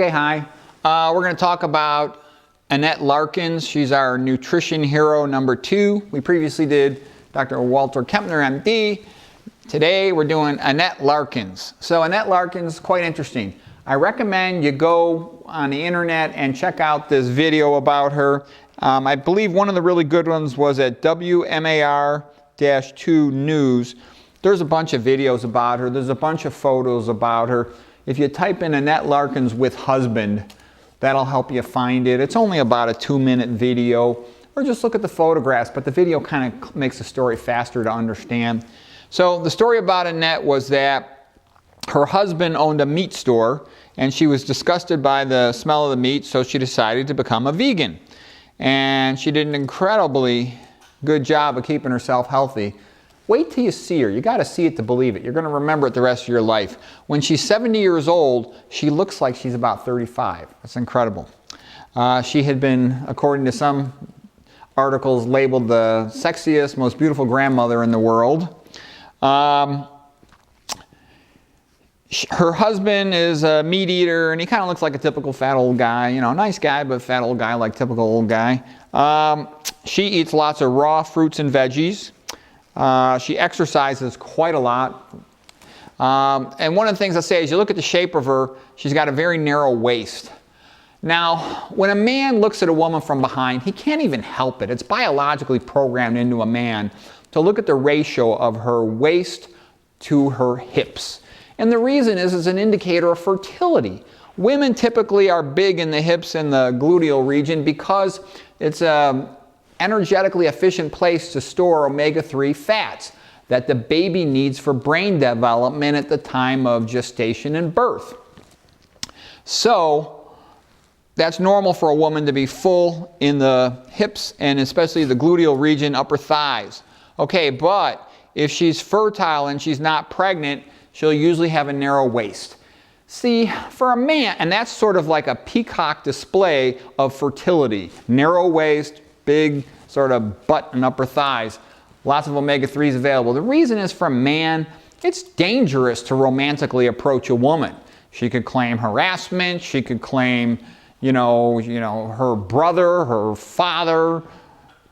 Okay, hi. We're going to talk about Annette Larkins. She's our nutrition hero number 2. We previously did Dr. Walter Kempner, MD. Today we're doing Annette Larkins. So Annette Larkins, quite interesting. I recommend you go on the internet and check out this video about her. I believe one of the really good ones was at WMAR-2 News. There's a bunch of videos about her. There's a bunch of photos about her. If you type in Annette Larkins with husband, that'll help you find it. It's only about a 2-minute video, or just look at the photographs, but the video kind of makes the story faster to understand. So the story about Annette was that her husband owned a meat store, and she was disgusted by the smell of the meat, so she decided to become a vegan. And she did an incredibly good job of keeping herself healthy. Wait till you see her. You got to see it to believe it. You're going to remember it the rest of your life. When she's 70 years old, she looks like she's about 35. That's incredible. She had been, according to some articles, labeled the sexiest, most beautiful grandmother in the world. Her husband is a meat eater, and he kind of looks like a typical fat old guy. You know, nice guy, but fat old guy, like typical old guy. She eats lots of raw fruits and veggies. She exercises quite a lot. And one of the things I say is, you look at the shape of her, she's got a very narrow waist. Now, when a man looks at a woman from behind, he can't even help it. It's biologically programmed into a man to look at the ratio of her waist to her hips. And the reason is it's an indicator of fertility. Women typically are big in the hips and the gluteal region because it's a energetically efficient place to store omega-3 fats that the baby needs for brain development at the time of gestation and birth. So that's normal for a woman to be full in the hips and especially the gluteal region, upper thighs. Okay, but if she's fertile and she's not pregnant, she'll usually have a narrow waist. See, for a man, and that's sort of like a peacock display of fertility. Narrow waist, big sort of butt and upper thighs, lots of omega-3s available. The reason is, for a man, it's dangerous to romantically approach a woman. She could claim harassment, she could claim, you know, her brother, her father,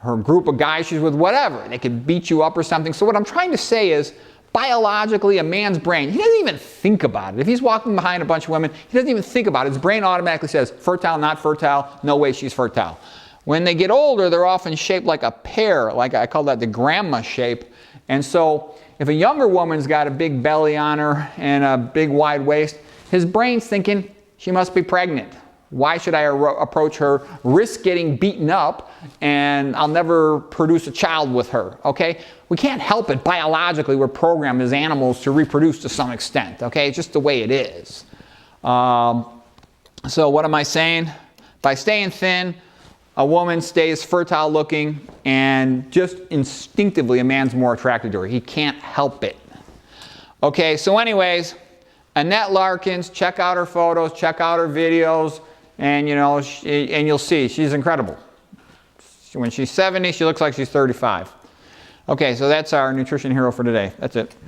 her group of guys she's with, whatever. They could beat you up or something. So what I'm trying to say is, biologically, a man's brain, he doesn't even think about it. If he's walking behind a bunch of women, he doesn't even think about it. His brain automatically says, fertile, not fertile, no way she's fertile. When they get older, they're often shaped like a pear, like I call that the grandma shape. And so if a younger woman's got a big belly on her and a big wide waist, his brain's thinking, she must be pregnant. Why should I approach her, risk getting beaten up, and I'll never produce a child with her, okay? We can't help it. Biologically, we're programmed as animals to reproduce to some extent, okay? It's just the way it is. So what am I saying? By staying thin, a woman stays fertile looking, and just instinctively a man's more attracted to her. He can't help it. Okay, so anyways, Annette Larkins, check out her photos, check out her videos, and and you'll see she's incredible. When she's 70, she looks like she's 35. Okay, so that's our nutrition hero for today. That's it.